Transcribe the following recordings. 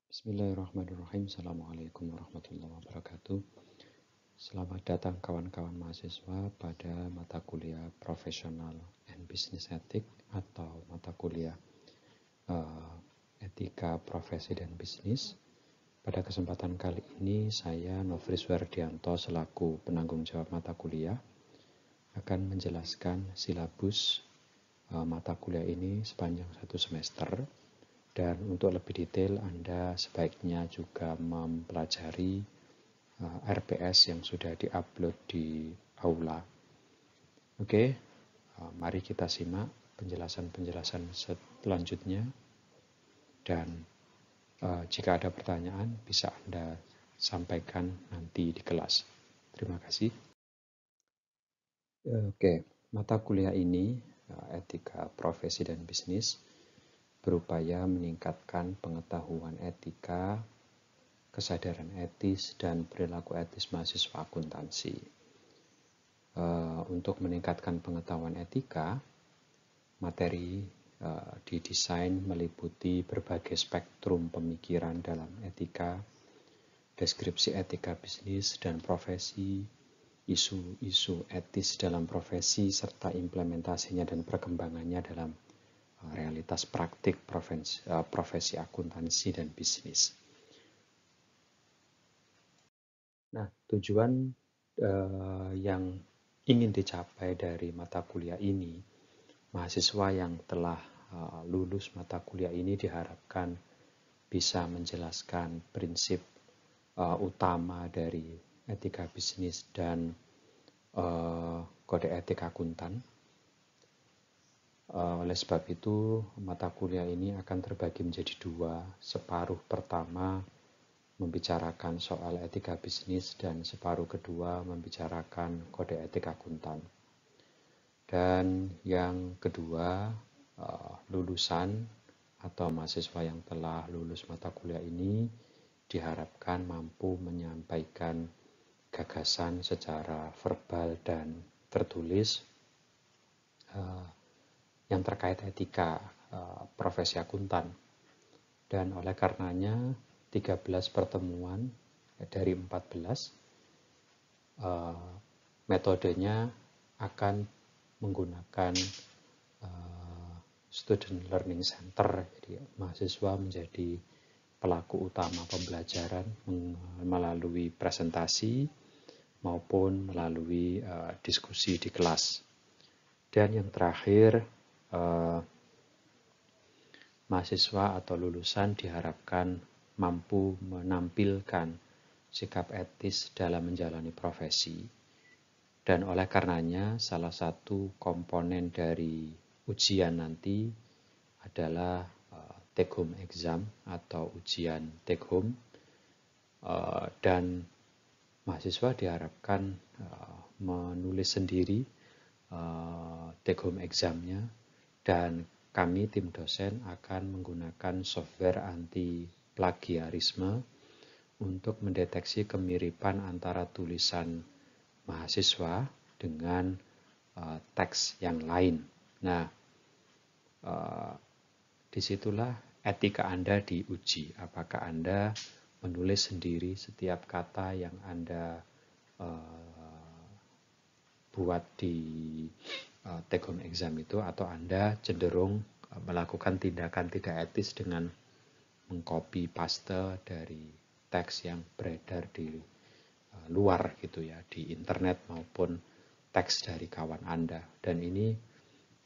Bismillahirrahmanirrahim. Assalamualaikum warahmatullahi wabarakatuh. Selamat datang kawan-kawan mahasiswa pada mata kuliah Professional and Business Ethics atau mata kuliah Etika Profesi dan Bisnis. Pada kesempatan kali ini saya Nofris Werdianto selaku penanggung jawab mata kuliah akan menjelaskan silabus mata kuliah ini sepanjang satu semester. Dan untuk lebih detail, Anda sebaiknya juga mempelajari RPS yang sudah diupload di Aula. Oke, mari kita simak penjelasan-penjelasan selanjutnya. Dan jika ada pertanyaan, bisa Anda sampaikan nanti di kelas. Terima kasih. Oke, mata kuliah ini, Etika Profesi dan Bisnis, berupaya meningkatkan pengetahuan etika, kesadaran etis, dan perilaku etis mahasiswa akuntansi. Untuk meningkatkan pengetahuan etika, materi didesain meliputi berbagai spektrum pemikiran dalam etika, deskripsi etika bisnis dan profesi, isu-isu etis dalam profesi, serta implementasinya dan perkembangannya dalam realitas praktik profesi akuntansi dan bisnis. Nah, tujuan yang ingin dicapai dari mata kuliah ini, mahasiswa yang telah lulus mata kuliah ini diharapkan bisa menjelaskan prinsip utama dari etika bisnis dan kode etik akuntan. Oleh sebab itu, mata kuliah ini akan terbagi menjadi dua. Separuh pertama membicarakan soal etika bisnis dan separuh kedua membicarakan kode etik akuntan. Dan yang kedua, lulusan atau mahasiswa yang telah lulus mata kuliah ini diharapkan mampu menyampaikan gagasan secara verbal dan tertulis yang terkait etika profesi akuntan. Dan oleh karenanya 13 pertemuan dari 14 metodenya akan menggunakan student learning center. Jadi mahasiswa menjadi pelaku utama pembelajaran melalui presentasi maupun melalui diskusi di kelas. Dan yang terakhir, mahasiswa atau lulusan diharapkan mampu menampilkan sikap etis dalam menjalani profesi. Dan oleh karenanya, salah satu komponen dari ujian nanti adalah take home exam atau ujian take home. Dan mahasiswa diharapkan menulis sendiri take home examnya, dan kami tim dosen akan menggunakan software anti plagiarisme untuk mendeteksi kemiripan antara tulisan mahasiswa dengan teks yang lain. Nah, disitulah etika Anda diuji. Apakah Anda menulis sendiri setiap kata yang Anda buat di take home exam itu, atau Anda cenderung melakukan tindakan tidak etis dengan mengcopy paste dari teks yang beredar di luar gitu ya, di internet maupun teks dari kawan Anda. Dan ini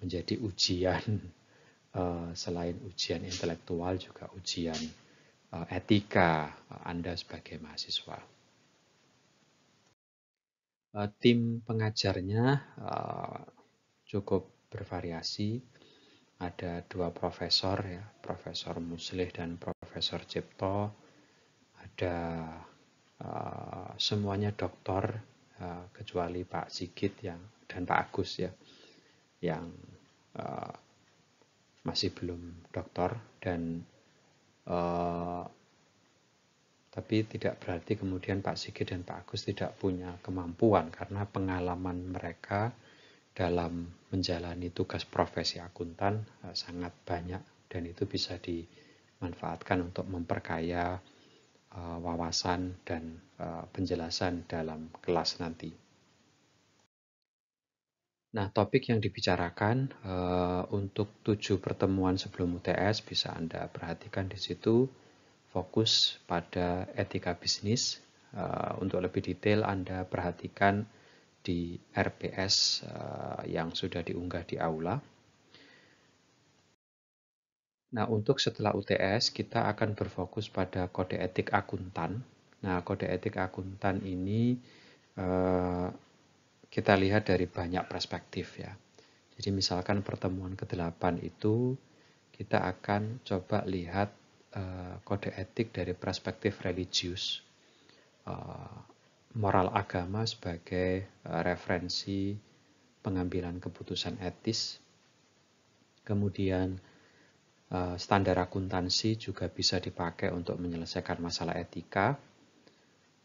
menjadi ujian selain ujian intelektual juga ujian etika Anda sebagai mahasiswa. Tim pengajarnya cukup bervariasi. Ada dua profesor ya, Profesor Muslih dan Profesor Cipto. Ada semuanya doktor kecuali Pak Sigit dan Pak Agus ya, yang masih belum doktor. Dan tapi tidak berarti kemudian Pak Sigit dan Pak Agus tidak punya kemampuan, karena pengalaman mereka dalam menjalani tugas profesi akuntan sangat banyak, dan itu bisa manfaatkan untuk memperkaya wawasan dan penjelasan dalam kelas nanti. Nah, topik yang dibicarakan untuk 7 pertemuan sebelum UTS bisa Anda perhatikan di situ, fokus pada etika bisnis. Untuk lebih detail Anda perhatikan di RPS yang sudah diunggah di aula. Nah, untuk setelah UTS kita akan berfokus pada kode etik akuntan. Nah, kode etik akuntan ini kita lihat dari banyak perspektif ya. Jadi misalkan pertemuan ke-8 itu kita akan coba lihat kode etik dari perspektif religius, moral agama sebagai referensi pengambilan keputusan etis. Kemudian standar akuntansi juga bisa dipakai untuk menyelesaikan masalah etika.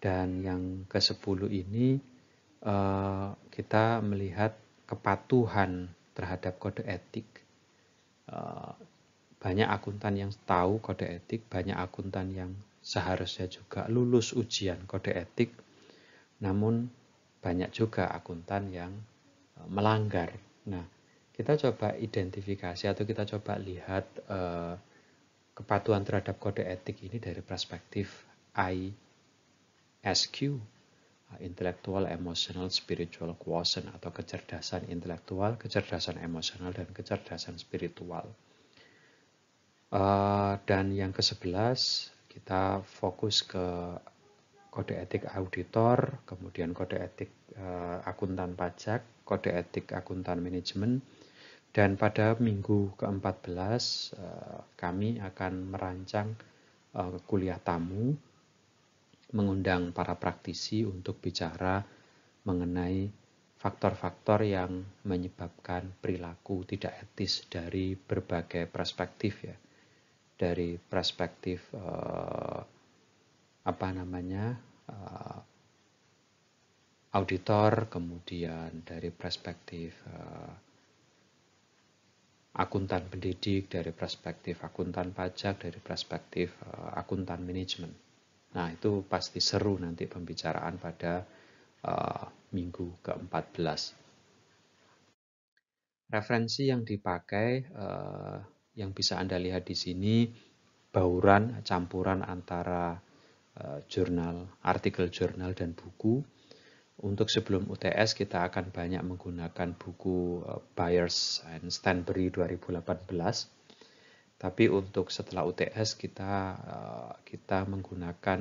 Dan yang ke-10 ini kita melihat kepatuhan terhadap kode etik. Banyak akuntan yang tahu kode etik, banyak akuntan yang seharusnya juga lulus ujian kode etik, namun banyak juga akuntan yang melanggar. Nah, kita coba identifikasi atau kita coba lihat kepatuhan terhadap kode etik ini dari perspektif ISQ, Intellectual, Emotional, Spiritual Quotient, atau kecerdasan intelektual, kecerdasan emosional, dan kecerdasan spiritual. Dan yang ke-11 kita fokus ke kode etik auditor, kemudian kode etik akuntan pajak, kode etik akuntan manajemen, dan pada minggu ke-14 kami akan merancang kuliah tamu, mengundang para praktisi untuk bicara mengenai faktor-faktor yang menyebabkan perilaku tidak etis dari berbagai perspektif ya. Dari perspektif auditor, kemudian dari perspektif akuntan pendidik, dari perspektif akuntan pajak, dari perspektif akuntan manajemen. Nah, itu pasti seru nanti pembicaraan pada minggu ke-14. Referensi yang dipakai yang bisa Anda lihat di sini bauran, campuran antara jurnal, artikel jurnal dan buku. Untuk sebelum UTS kita akan banyak menggunakan buku Byers and Stanbury 2018. Tapi untuk setelah UTS kita menggunakan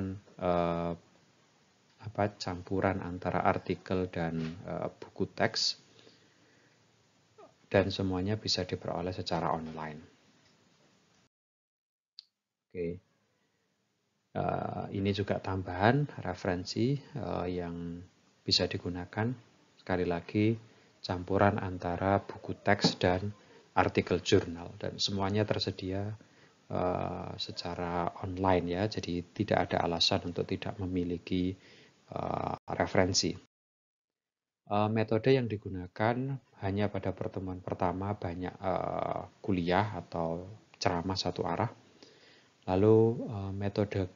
campuran antara artikel dan buku teks, dan semuanya bisa diperoleh secara online. Oke. Ini juga tambahan referensi yang bisa digunakan. Sekali lagi, campuran antara buku teks dan artikel jurnal, dan semuanya tersedia secara online ya, jadi tidak ada alasan untuk tidak memiliki referensi. Metode yang digunakan hanya pada pertemuan pertama banyak kuliah atau ceramah satu arah. Lalu metode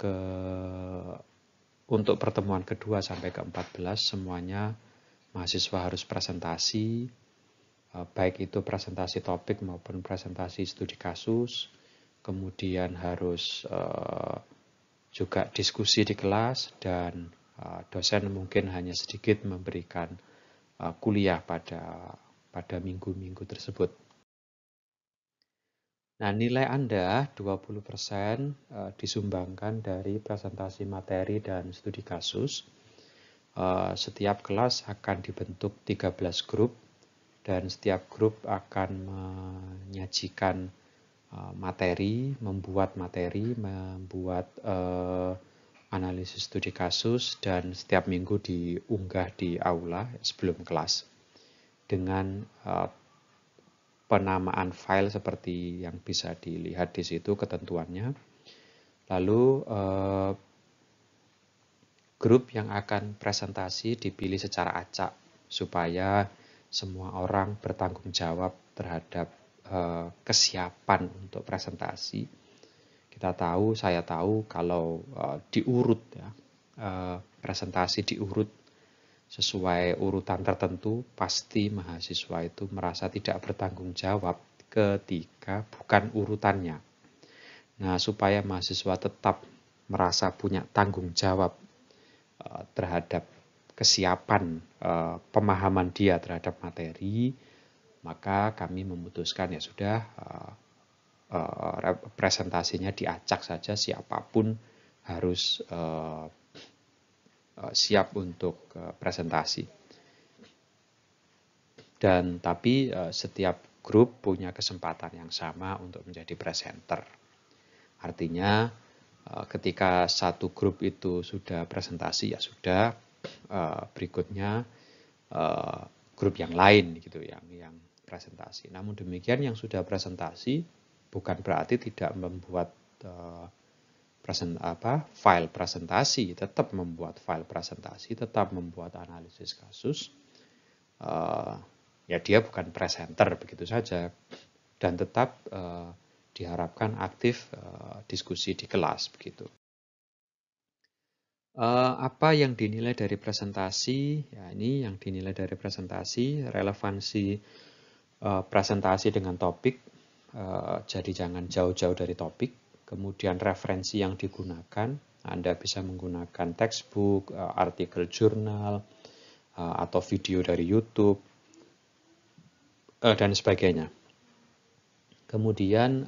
untuk pertemuan kedua sampai ke-14 semuanya mahasiswa harus presentasi, baik itu presentasi topik maupun presentasi studi kasus, kemudian harus juga diskusi di kelas, dan dosen mungkin hanya sedikit memberikan kuliah pada minggu-minggu tersebut. Nah, nilai Anda 20% disumbangkan dari presentasi materi dan studi kasus. Setiap kelas akan dibentuk 13 grup, dan setiap grup akan menyajikan materi, membuat analisis studi kasus, dan setiap minggu diunggah di aula sebelum kelas dengan penamaan file seperti yang bisa dilihat di situ ketentuannya. Lalu grup yang akan presentasi dipilih secara acak supaya semua orang bertanggung jawab terhadap kesiapan untuk presentasi. saya tahu kalau diurut ya, presentasi diurut sesuai urutan tertentu, pasti mahasiswa itu merasa tidak bertanggung jawab ketika bukan urutannya. Nah, supaya mahasiswa tetap merasa punya tanggung jawab terhadap kesiapan pemahaman dia terhadap materi, maka kami memutuskan ya sudah presentasinya diacak saja, siapapun harus siap untuk presentasi. Dan tapi setiap grup punya kesempatan yang sama untuk menjadi presenter. Artinya ketika satu grup itu sudah presentasi ya sudah, berikutnya grup yang lain gitu yang presentasi. Namun demikian yang sudah presentasi bukan berarti tidak membuat file presentasi, tetap membuat file presentasi, tetap membuat analisis kasus. Ya dia bukan presenter begitu saja, dan tetap diharapkan aktif diskusi di kelas begitu. Apa yang dinilai dari presentasi? Ya, ini yang dinilai dari presentasi, relevansi presentasi dengan topik, jadi jangan jauh-jauh dari topik. Kemudian referensi yang digunakan, Anda bisa menggunakan textbook, artikel jurnal, atau video dari YouTube, dan sebagainya. Kemudian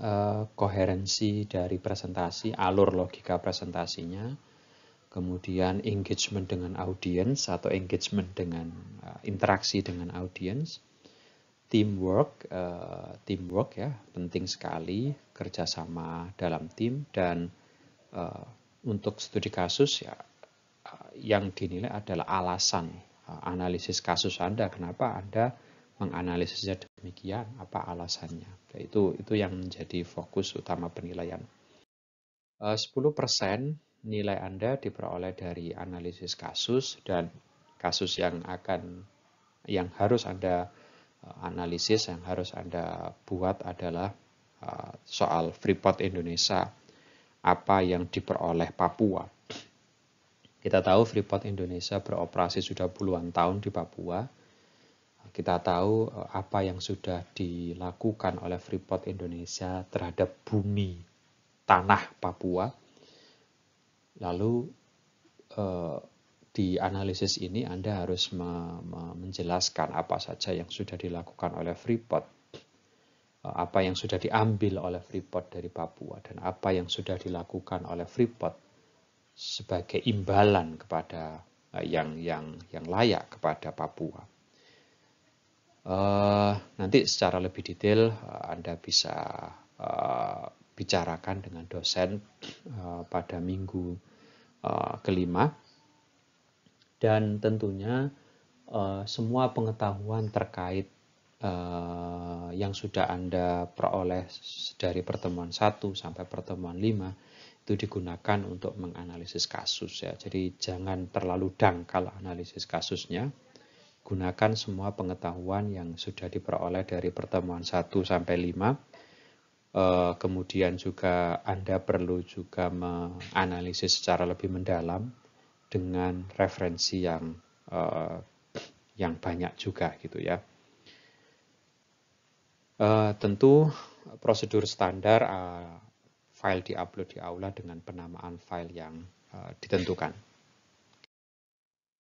koherensi dari presentasi, alur logika presentasinya, kemudian engagement dengan audiens atau engagement dengan interaksi dengan audiens, teamwork ya penting sekali, kerjasama dalam tim, dan untuk studi kasus ya yang dinilai adalah alasan analisis kasus Anda, kenapa Anda menganalisisnya demikian, apa alasannya. Itu yang menjadi fokus utama penilaian. 10% nilai Anda diperoleh dari analisis kasus, dan kasus yang harus Anda analisis, yang harus Anda buat adalah soal Freeport Indonesia, apa yang diperoleh Papua. Kita tahu Freeport Indonesia beroperasi sudah puluhan tahun di Papua. Kita tahu apa yang sudah dilakukan oleh Freeport Indonesia terhadap bumi tanah Papua. Lalu di analisis ini Anda harus menjelaskan apa saja yang sudah dilakukan oleh Freeport, apa yang sudah diambil oleh Freeport dari Papua, dan apa yang sudah dilakukan oleh Freeport sebagai imbalan kepada yang layak kepada Papua. Nanti secara lebih detail Anda bisa bicarakan dengan dosen pada minggu kelima, dan tentunya semua pengetahuan terkait yang sudah Anda peroleh dari pertemuan 1 sampai pertemuan 5 itu digunakan untuk menganalisis kasus ya. Jadi jangan terlalu dangkal analisis kasusnya. Gunakan semua pengetahuan yang sudah diperoleh dari pertemuan 1 sampai 5. Kemudian juga Anda perlu juga menganalisis secara lebih mendalam dengan referensi yang banyak juga gitu ya. Tentu prosedur standar, file diupload di aula dengan penamaan file yang ditentukan.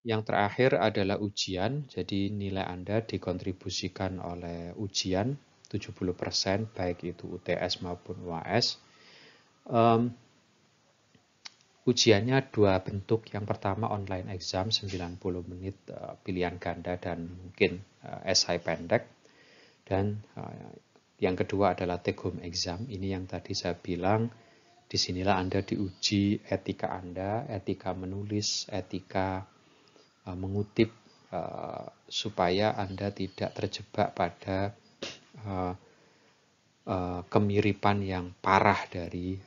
Yang terakhir adalah ujian, jadi nilai Anda dikontribusikan oleh ujian 70%, baik itu UTS maupun UAS. Ujiannya dua bentuk, yang pertama online exam 90 menit pilihan ganda dan mungkin esai pendek, dan yang kedua adalah take home exam. Ini yang tadi saya bilang, disinilah Anda diuji etika Anda, etika menulis, etika mengutip, supaya Anda tidak terjebak pada kemiripan yang parah dari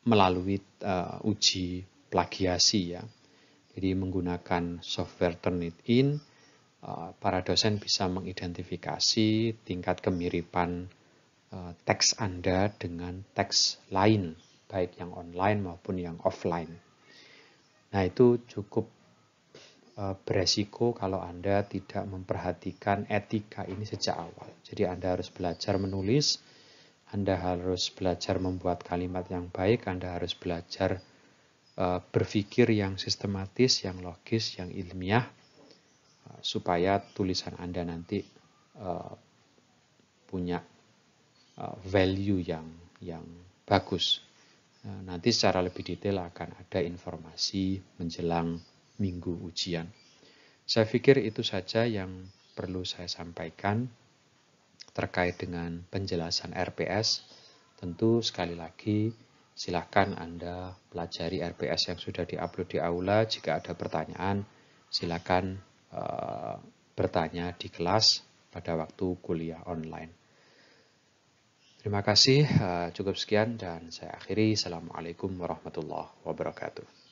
melalui uji plagiasi ya. Jadi menggunakan software Turnitin, para dosen bisa mengidentifikasi tingkat kemiripan teks Anda dengan teks lain, baik yang online maupun yang offline. Nah, itu cukup beresiko kalau Anda tidak memperhatikan etika ini sejak awal. Jadi Anda harus belajar menulis, Anda harus belajar membuat kalimat yang baik, Anda harus belajar berpikir yang sistematis, yang logis, yang ilmiah, supaya tulisan Anda nanti punya value yang bagus. Nanti secara lebih detail akan ada informasi menjelang minggu ujian. Saya pikir itu saja yang perlu saya sampaikan terkait dengan penjelasan RPS. Tentu sekali lagi silakan Anda pelajari RPS yang sudah diupload di aula. Jika ada pertanyaan, silakan bertanya di kelas pada waktu kuliah online. Terima kasih, cukup sekian dan saya akhiri. Assalamualaikum warahmatullahi wabarakatuh.